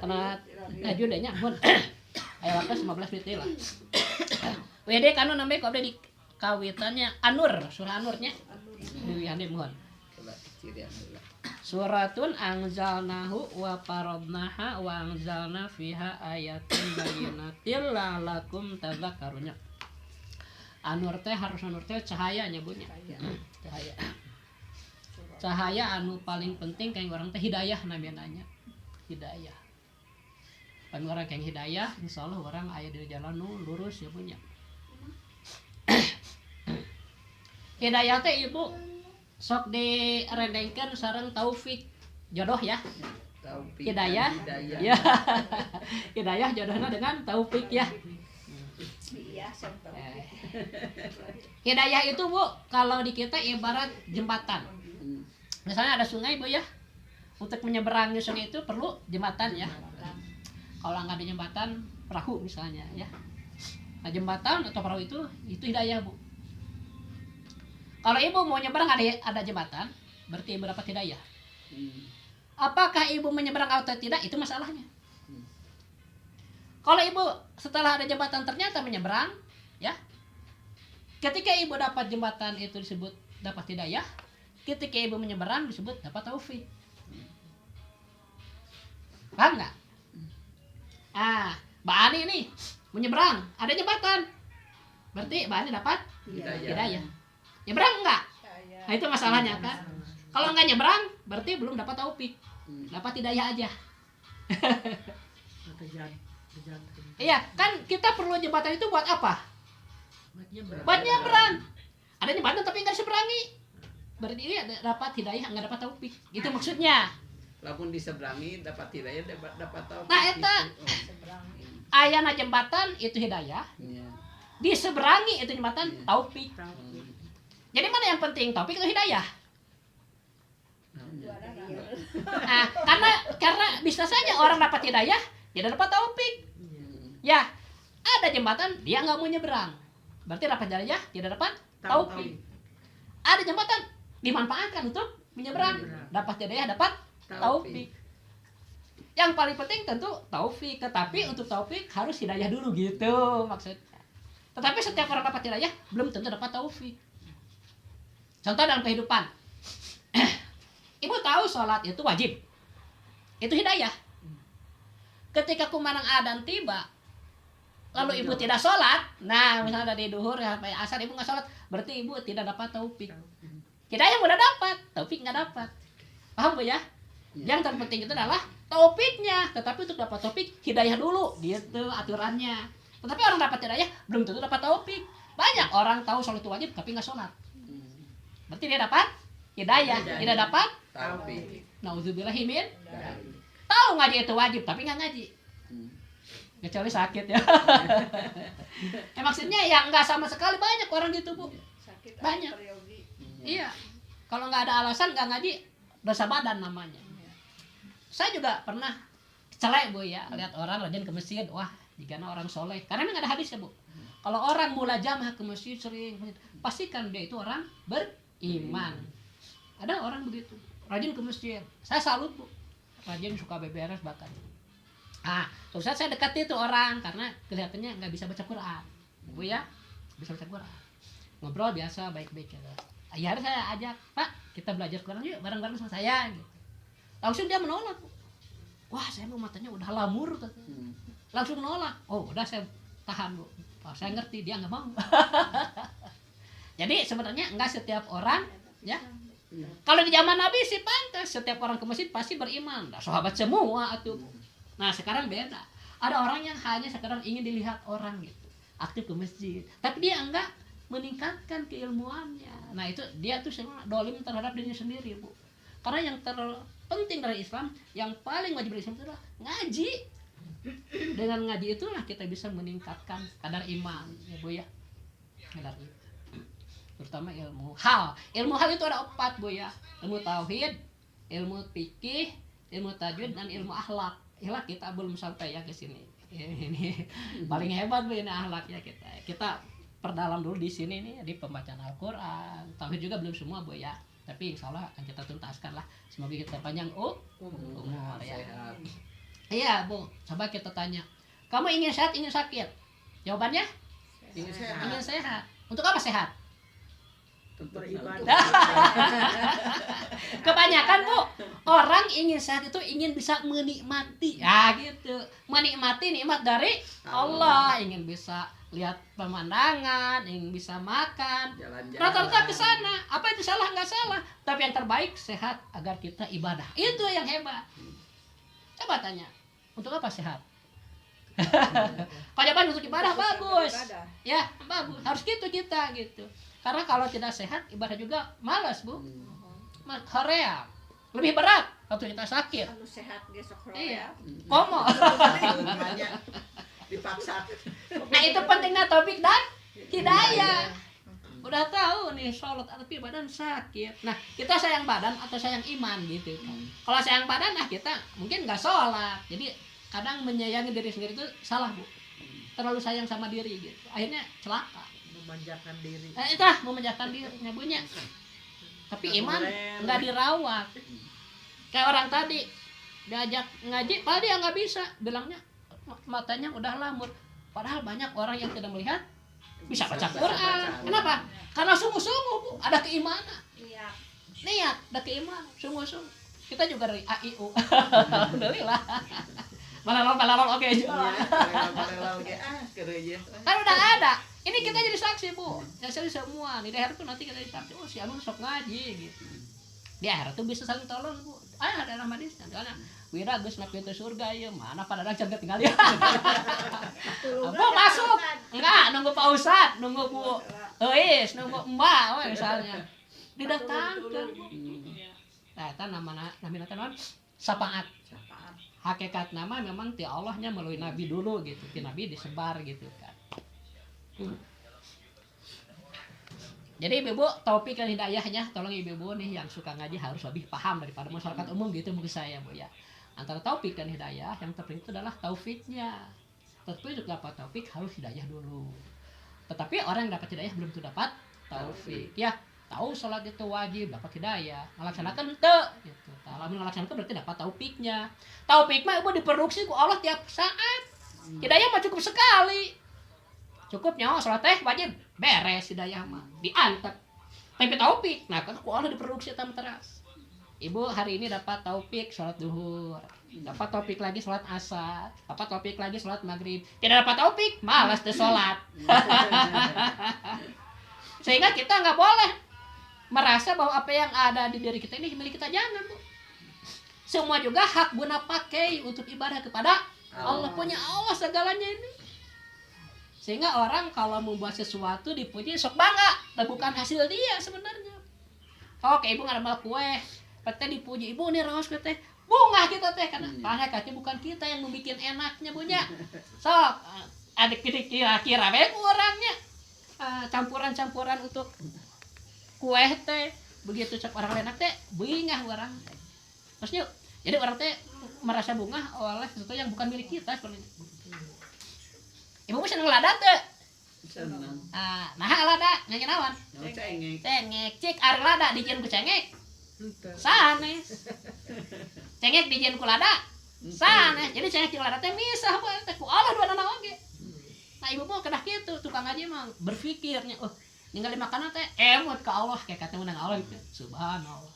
karena judenya mun aya waktu 15 menit lah. WD kanu namanya kok di kawitannya Anur, surah Anurnya. Diwihande mohon. Suratun anzalnahu wa faradnaha wa anzalna fiha ayatin bayyinatil la'allakum tadhakkarun. Anur teh harus anur teh cahayanya bunyi. Cahaya. Cahaya anu paling penting kayak orang teh hidayah namanya. Hidayah. Kami orang yang hidayah, insya Allah orang aya di jalan nu lurus ya punya. Hidayah teh ibu sok direndengkeun sareng taufik jodoh ya. Taufik Hidayah. Ya. Hidayah jodohna dengan taufik ya. Hidayah itu Bu, kalau di kita ibarat jembatan. Misalnya ada sungai Bu ya. Untuk menyeberangi sungai itu perlu jembatan ya. Kalau nggak ada jembatan, perahu misalnya ya. Nah, jembatan atau perahu itu hidayah Bu. Kalau ibu mau nyebrang ada jembatan, berarti ibu dapat hidayah. Apakah ibu menyeberang atau tidak, itu masalahnya. Kalau ibu setelah ada jembatan ternyata menyeberang, ya. Ketika ibu dapat jembatan itu disebut dapat hidayah. Ketika ibu menyeberang disebut dapat taufik. Paham nggak? Mbak Ani nih menyeberang, ada jembatan. Berarti Mbak Ani dapat hidayah. Nyebrang enggak? Nah itu masalahnya kan. Kalau enggak nyebrang, berarti belum dapat taufik. Dapat hidayah aja. Iya, kan kita perlu jembatan itu buat apa? Buat nyebrang. Ada jembatan tapi enggak diseberangi. Berarti ini dapat hidayah, enggak dapat taufik. Itu maksudnya. Walaupun diseberangi dapat hidayah dapat taufik. Nah, eta ayana jembatan itu hidayah. Diseberangi itu jembatan taufik. Jadi mana yang penting, taufik atau hidayah? Karena bisa saja orang dapat hidayah, tidak dapat taufik. Ya, ada jembatan dia nggak mau nyeberang, berarti dapat hidayah, tidak dapat taufik. Ada jembatan dimanfaatkan untuk menyeberang, dapat hidayah, dapat taufik. Yang paling penting tentu taufik, tetapi untuk taufik harus hidayah dulu gitu maksudnya. Tetapi setiap orang dapat hidayah belum tentu dapat taufik. Contoh dalam kehidupan, ibu tahu sholat itu wajib, itu hidayah. Ketika kumandang adzan tiba, lalu ibu tidak sholat, nah misalnya dari duhur sampai asar ibu nggak sholat, berarti ibu tidak dapat taufik. Hidayah udah dapat, taufik nggak dapat. Paham Bu ya? Yang terpenting itu adalah taufiknya, tetapi untuk dapat taufik hidayah dulu, gitu aturannya. Tetapi orang dapat hidayah belum tentu dapat taufik. Banyak orang tahu sholat itu wajib tapi nggak sholat. Berarti dia dapat hidayah, tidak dapat taufik. Nauzubillahi min. Tahu ngaji itu wajib tapi nggak ngaji. Kecuali sakit ya. Maksudnya ya nggak sama sekali, banyak orang gitu Bu. Banyak. Iya. Kalau nggak ada alasan nggak ngaji, dosa badan namanya. Saya juga pernah celek Bu ya, lihat orang rajin ke masjid, wah jika orang soleh. Karena memang ada hadis ya Bu. Kalau orang mula jamaah ke masjid sering, pastikan dia itu orang beriman. Ada orang begitu, rajin ke masjid. Saya salut Bu, rajin suka beberes bahkan. Terus saya dekati itu orang karena kelihatannya nggak bisa baca Quran, Bu ya, bisa baca Quran. Ngobrol biasa baik-baik ya. Akhirnya saya ajak, Pak, kita belajar Quran yuk bareng-bareng sama saya. Gitu. Langsung dia menolak. Wah, saya mau matanya udah lamur. Langsung menolak. Oh, udah saya tahan Bu. Saya ngerti dia nggak mau. Jadi sebenarnya enggak setiap orang ya. Kalau di zaman Nabi sih pantas, setiap orang ke masjid pasti beriman. Nah, sahabat semua atuh. Nah, sekarang beda. Ada orang yang hanya sekedar ingin dilihat orang gitu, aktif ke masjid. Tapi dia enggak meningkatkan keilmuannya. Nah, itu dia tuh semua dolim terhadap dirinya sendiri, Bu. Karena yang terpenting dari Islam, yang paling wajib dari Islam itu adalah ngaji. Dengan ngaji itulah kita bisa meningkatkan kadar iman, ya Bu ya. Kadar iman. Terutama ilmu hal. Ilmu hal itu ada 4 Bu ya. Ilmu tauhid, ilmu fikih, ilmu tajwid, dan ilmu akhlak. Akhlak kita belum sampai ya ke sini. Ini paling hebat Bu ini akhlaknya kita. Kita perdalam dulu di sini nih di pembacaan Al-Qur'an. Tauhid juga belum semua Bu ya. Tapi insya Allah akan kita tuntaskan lah. Semoga kita panjang umur ya. Iya Bu, coba kita tanya, kamu ingin sehat, ingin sakit? Jawabannya Ingin sehat. ingin sehat. Untuk apa sehat? Beribadah. Kebanyakan Bu, orang ingin sehat itu ingin bisa menikmati, ya gitu, menikmati nikmat dari Allah, ingin bisa lihat pemandangan, ingin bisa makan. Jalan-jalan. Rata-rata ke sana. Apa itu salah? Nggak salah. Tapi yang terbaik sehat agar kita ibadah. Itu yang hebat. Coba tanya, untuk apa sehat? Pak Jaban untuk ibadah bagus. Ya, bagus. Harus gitu kita gitu. Karena kalau tidak sehat, ibadah juga malas, Bu. Korea lebih berat waktu kita sakit. Anu sehat gesok Iya. Korea. Komo. Banyak dipaksa. Nah, itu pentingnya topik dan hidayah. Udah tahu nih sholat tapi badan sakit. Nah, kita sayang badan atau sayang iman gitu kan. Kalau sayang badan, nah kita mungkin nggak sholat. Jadi kadang menyayangi diri sendiri itu salah, Bu. Terlalu sayang sama diri gitu. Akhirnya celaka. Memanjakan diri. Nah, itulah memanjakan dirinya punya. Tapi iman nggak dirawat. Kayak orang tadi diajak ngaji, padahal dia nggak bisa. Bilangnya matanya udah lamur. Padahal banyak orang yang tidak melihat bisa baca Quran. Kenapa? Karena sungguh-sungguh, Bu, ada keimanan. Iya. Niat, ada keimanan, sungguh-sungguh. Kita juga dari AIU. Alhamdulillah. Balal oke aja. Balal ge kerja. Kan udah ada. Ini kita jadi saksi, Bu. Saksi semua. Di daerah tuh nanti kita jadi saksi. Oh, si Anu sok ngaji gitu. Di akhirat tuh bisa saling tolong, Bu. Ada nama hadis. Karena wira geus na pintu surga ieu mana pada ada jaga tinggal ya. Bu masuk. Enggak, nunggu Pak Ustad, nunggu Bu Euis, nunggu Mbak we misalnya. Didatangkeun. Nah, eta namana naon? Syafaat. Hakikat nama memang ti Allahnya melalui nabi dulu gitu. Ti nabi disebar gitu kan. Jadi ibu topik dan hidayahnya, tolong ibu nih yang suka ngaji harus lebih paham daripada masyarakat umum gitu mungkin saya Bu ya. Antara taufik dan hidayah yang terpenting itu adalah taufiknya. Tapi untuk dapat taufik harus hidayah dulu. Tetapi orang yang dapat hidayah belum tentu dapat taufik. Ya, tahu sholat itu wajib, dapat hidayah. Melaksanakan itu gitu. Kalau melaksanakan berarti dapat taufiknya. Taufik mah ibu diproduksi ku Allah tiap saat. Hidayah mah cukup sekali. Cukup nyawa sholat teh wajib beres hidayah mah diantep. Tapi taufik, nah kan ku Allah diproduksi tam teras. Ibu hari ini dapat taufik sholat duhur, dapat taufik lagi sholat asar, dapat taufik lagi sholat maghrib. Tidak dapat taufik, malas deh sholat. Sehingga kita nggak boleh merasa bahwa apa yang ada di diri kita ini milik kita, jangan, Bu. Semua juga hak guna pakai untuk ibadah kepada Allah, punya Allah segalanya ini. Sehingga orang kalau membuat sesuatu dipuji sok bangga, tapi bukan hasil dia sebenarnya. Oke, ibu ngadamel kue, teh dipuji, ibu nih raos teh bunga kita teh karena katanya bukan kita yang membuat enaknya punya. Sok adik kira-kira we orangnya campuran-campuran untuk kue teh begitu cek orang enak teh bingah orang teh. Maksudnya jadi orang teh merasa bunga oleh sesuatu yang bukan milik kita seperti itu. Ibu mah seneng lada teh. Seneng. Nah lada nyanyi naon? Cengek. Cengek, cik ari lada dijieun ku cengek. Sanes. Cengek dijieun ku lada. Sanes. Jadi cengek jeung lada teh misah bae teh ku Allah dua nana oge. Nah ibu mah kedah kitu, tukang ngaji mah berpikirnya, oh ninggali makanan teh emot ka Allah kayak kata menang Allah gitu. Subhanallah.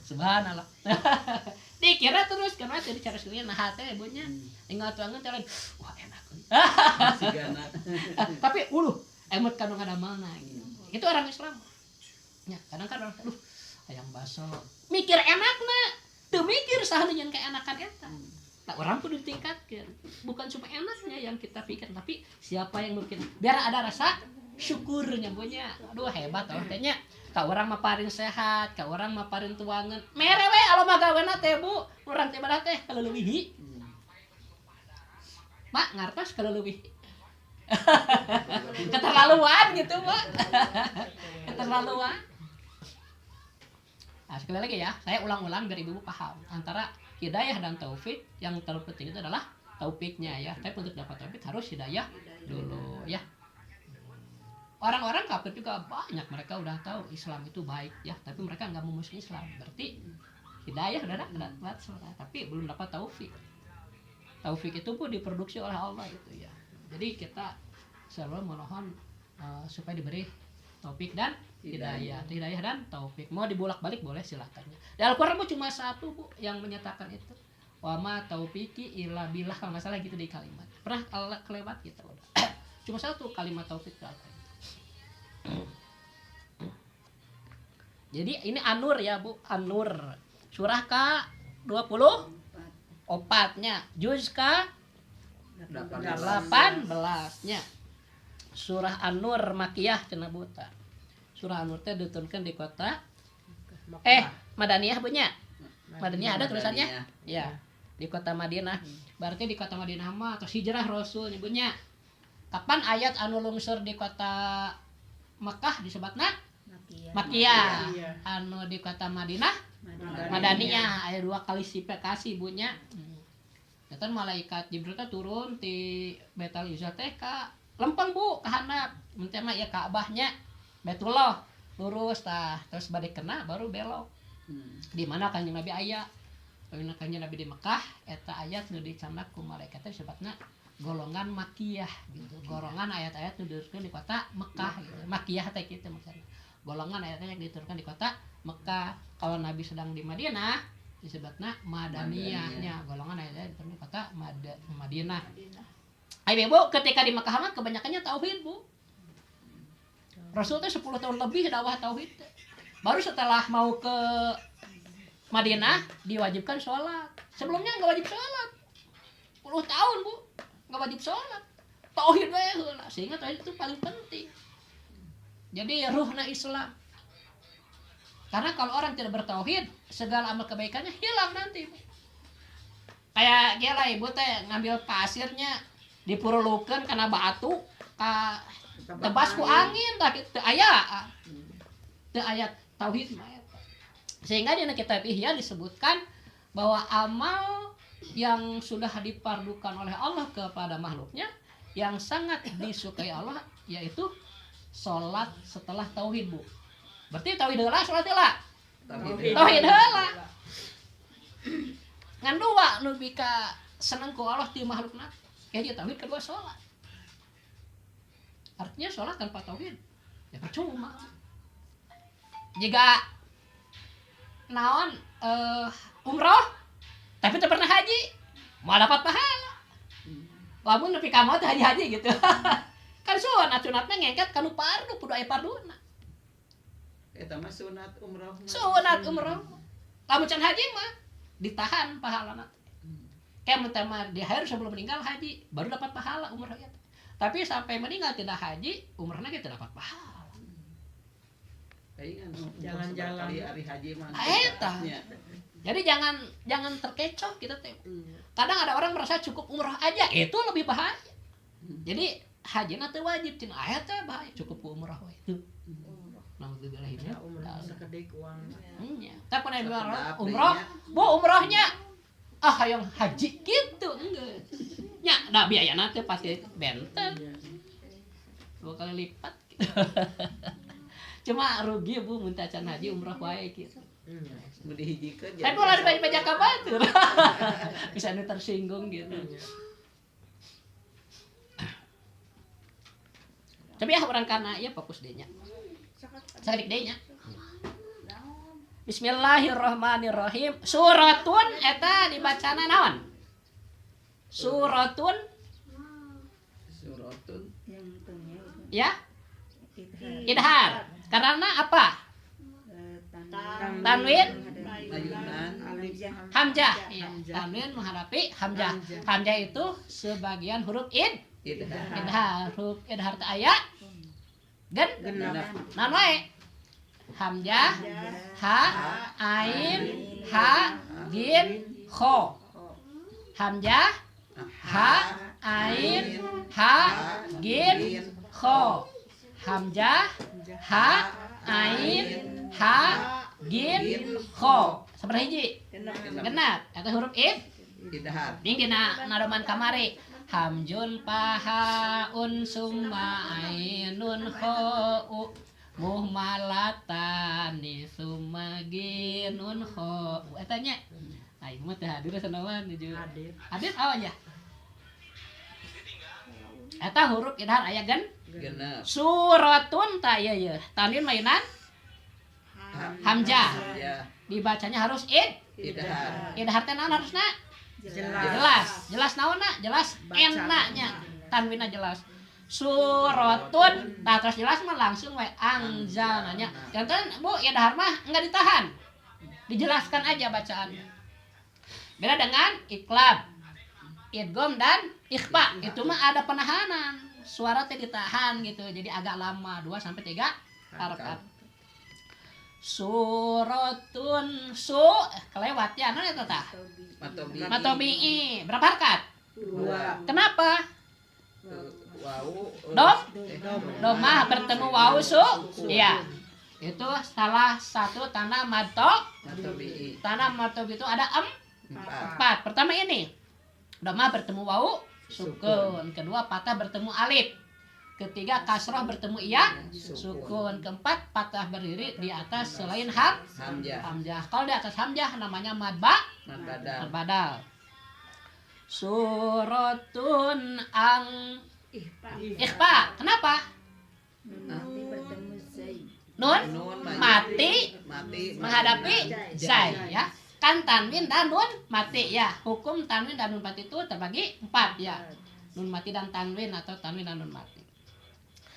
Subhanallah. Dikira terus karena jadi cara sendiri nah teh ibunya tinggal tuangan jalan wah enak. Sigana. Tapi emot kanu ngadamalna gitu. Itu orang Islam. Ya, kadang kan orang ayam baso mikir enakna, teu mikir saha nu kayak enakan eta. Nah, orang pun ditingkatkan. Bukan cuma enaknya yang kita pikir, tapi siapa yang mungkin biar ada rasa syukurnya punya. Aduh hebat orang teh nya. Ka urang mah paring sehat, ka urang mah paring tuangan. Mere we alo mah gaweuna teh Bu, urang teh badah teh kaleuwih. Mak ngartos kaleuwih. Keterlaluan gitu, Pak. Keterlaluan. Nah, sekali lagi ya, saya ulang-ulang biar ibu paham antara hidayah dan taufik. Yang terpenting itu adalah taufiknya ya. Tapi untuk dapat taufik harus hidayah dulu ya. Orang-orang kafir juga banyak, mereka udah tahu Islam itu baik ya, tapi mereka nggak memusuhi Islam. Berarti hidayah udah dapat, tapi belum dapat taufik. taufik itu pun diproduksi oleh Allah gitu ya. Jadi kita selalu memohon supaya diberi taufik dan hidayah dan taufik. Mau dibolak-balik boleh silakan. Di Al-Qur'an cuma satu Bu yang menyatakan itu. Wa ma taufiki illa billah, kalau nggak salah gitu di kalimat. Pernah kelewat kita udah. Cuma satu kalimat taufik itu. Jadi ini An-Nur ya Bu, An-Nur. Surah ke-24-nya, juz ke-18-nya. Surah An-Nur Makiyah cenah buta. Surah An-Nur teh diturunkan di kota Madaniyah punya. Madaniyah ada tulisannya? Ya, di kota Madinah. Berarti di kota Madinah mah atau hijrah Rasul nyebutnya. Kapan ayat anu lungsur di kota Mekah disebutna Makiyah. Anu di kota Madinah Madaniyah. Aya 2 kali sifat ibunya. Datang malaikat Jibril teh turun di Baitul Izzah teh ka lempeng Bu ka handap. Mun teh mah ya Ka'bahnya Baitullah lurus tah terus balik kena baru belok. Di mana Kanjeng Nabi aya? Kanjeng Nabi di Mekah eta ayat nu dicandak ku malaikat teh disebutna golongan Makiyah gitu. Golongan ayat-ayat nu diturunkeun di kota Mekah gitu. Makiyah teh kitu maksudna. Golongan ayat-ayat yang diturunkan di kota Mekah. Kalau Nabi sedang di Madinah disebutna Madaniyahnya. Golongan ayat-ayat diturunkan di kota Madinah. Ayo Bu, ketika di Mekah mah kebanyakannya tauhid Bu. Rasul teh 10 tahun lebih dakwah tauhid. Baru setelah mau ke Madinah diwajibkan sholat. Sebelumnya nggak wajib sholat. 10 tahun Bu, nggak wajib sholat. Tauhid we heula, sehingga tauhid itu paling penting. Jadi ruhna Islam. Karena kalau orang tidak bertauhid, segala amal kebaikannya hilang nanti. Kayak gila ibu teh ngambil pasirnya dipurulukeun kana batu, ka tebas ku angin tah teu aya. Teu aya tauhid mah eta. Sehingga di kitab Ihya disebutkan bahwa amal yang sudah dipardukan oleh Allah kepada makhluknya yang sangat disukai Allah yaitu sholat setelah tauhid Bu. Berarti tauhid heula sholat heula. Tauhid heula. Ngan dua nu bika seneng ku Allah ti makhlukna. Kayak tauhid kedua sholat. Artinya sholat tanpa tauhid ya percuma. Jika naon umroh tapi teu pernah haji mau dapat pahala. Lamun nepi ka maot haji-haji gitu. Kan sunatna ngengket kanu fardu kudu aya farduna. Eta mah sunat umroh. Sunat umroh. Lamun can haji mah ditahan pahalana. Kayak mun teh mah di akhir sebelum meninggal haji baru dapat pahala umroh eta. Tapi sampai meninggal tidak haji, umrohna ge teu dapat pahala. Jangan-jangan hari haji mah. Eta. Jadi jangan terkecoh kita teh. Kadang ada orang merasa cukup umroh aja, itu lebih bahaya. Jadi haji teh wajib cenah aya teh bahaya, cukup umroh we itu. Alhamdulillah ini. umrah sakedik uang. Nya. Tah pun umroh, Bu umrohnya hayang haji gitu enggak. Nya da biayana teh pasti benten. 2 kali lipat. Cuma rugi Bu mun teh can haji umroh wae gitu. Mau dihijikeun. Tapi ulah dibajak ka batur. Bisa nu tersinggung gitu. Tapi ya orang kana ya fokus deui nya. Sadik deui nya. Bismillahirrahmanirrahim. Suratun eta dibacana naon? Suratun ya? Idhar. Karena apa? Tanwin hamzah. Iya, tanwin menghadapi hamzah. Hamzah itu sebagian huruf idhar. Huruf idhar teh aya genep. Naon wae? Hamzah, ha, ain, ha, gin, kho. Hamzah, ha, ain, ha, gin, kho. Hamzah, ha, ain, ha, gin, kho. Sabar hiji? Genep. Eta huruf idhar. Ding dina nadoman kamari. Hamjun pahaun summa ainun khou muhmalatani summa ginun khou. Eta nya. Aing mah teh hadir sanawan nuju. Hadir awan ya. Eta huruf idhar aya genep suratun ta ieu ye. Tanwin mainan hamzah. ya Dibacanya harus idhar idhar teh naon harusna? Jelas naonna? Jelas enaknya. Tanwinna jelas. Suratun. Nah, terus jelas mah langsung we anzalna nya. Janten Bu, idhar mah enggak ditahan. Dijelaskan aja bacaannya. Beda dengan iqlab, idgham dan ikhfa. Itu mah ada penahanan. Suara teh ditahan gitu. Jadi agak lama 2 sampai 3 harakat. Suratun kelewat ya naon eta tah? Matobi'i. Berapa harakat? 2 Kenapa? wau Domah bertemu wawu iya. Itu salah satu tanda matobi'i Tanda matobi itu ada 4. Pertama ini domah bertemu wawu sukun. Kedua patah bertemu alif. Ketiga kasroh bertemu iya sukun. Keempat patah berdiri di atas selain hamzah. Kalau di atas hamzah namanya mad badal. Suratun ikhfa. Kenapa? Nun mati menghadapi zai ya. Kan tanwin dan nun mati ya. Hukum tanwin dan nun mati itu terbagi 4 ya. Nun mati dan tanwin atau tanwin dan nun mati.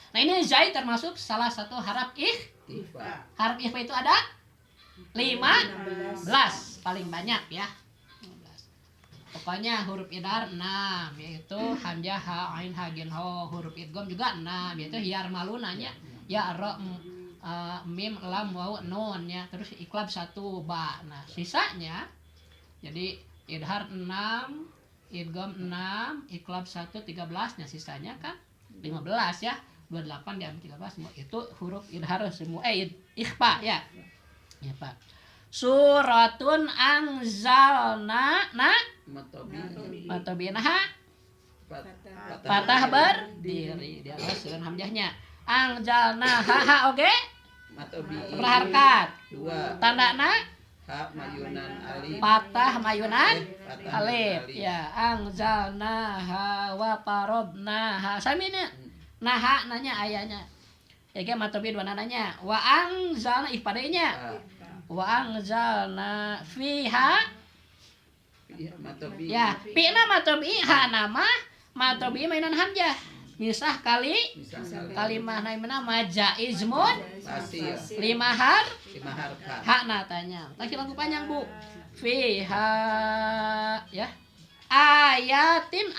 Nah, ini zai termasuk salah satu harap ikhfa. Harap ikhfa itu ada 15 paling banyak ya. 15. Pokoknya huruf idhar 6 yaitu hamzah, ha, ain, ha, gin, ho. Huruf idgham juga 6 yaitu hiyar malunanya ya ra, mim, lam, waw, nun ya. Terus iqlab 1 ba. Nah, sisanya jadi idhar 6, idgham 6, iqlab 1 13. Nah, sisanya kan 15 ya. 28 diambil 13 semua itu huruf idhar semua ikhfa ya. Ya, Pak. Suratun anzalna matobi'na patah berdiri di atas dengan hamzahnya. Anzalna ha oke. Matobi'i Berharkat. 2 Tandana ha mayunan alif patah mayunan patah alif ya. Anzalna ha wa parodna ha samina. Nah, nanya ayahnya. Ya ge matobi 2 nanya. Wa anzalna ipadanya. Wa anzalna fiha matobi ya. Pina matobi ha nama matobi mainan hamzah. Misah kalimah naimna majaizmun pasir 5 harkat. Hak natanya. Lagi lagu panjang, Bu. Fiha ya. Ayatin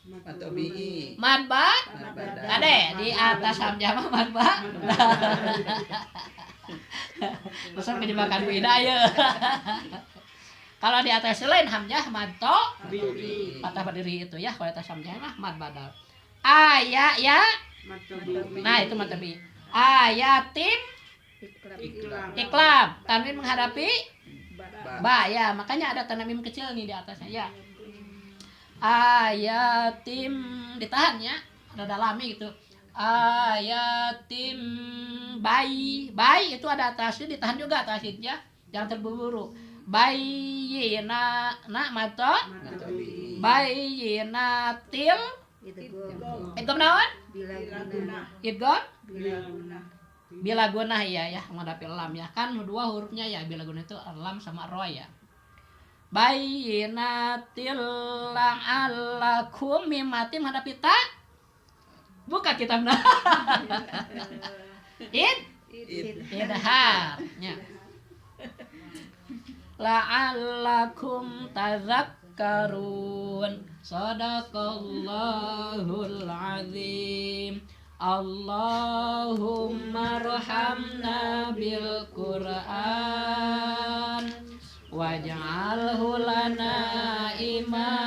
matobi'i madba ade di atas hamzah mah madba. Pesan kejebakan bidaya. Kalau di atas selain hamzah madto patah berdiri itu ya. Kalau di atas hamzah mah mad badal. Aya ya. Nah, itu matobi. Ayatim iqlab. Tanwin menghadapi ba ya. Makanya ada tanda mim kecil nih di atasnya ya. Ayatim ditahan ya. Ada dalami gitu. Ayatim bayi itu ada tasdid ditahan juga tasdidnya. Jangan terburu-buru. Bayyina mato bayyinatil idgham naon? Idgham bila gunah ya menghadapi lam ya. Kan 2 hurufnya ya bila gunah itu lam sama ro ya. Bayyinatil la'allakum mimatim menghadapi ta. Buka kitabna. Idhar nya. La'allakum tadhakkarun. Shadaqallahul azim. Allahumma rahamna bil Qur'an waj'alhu lana imam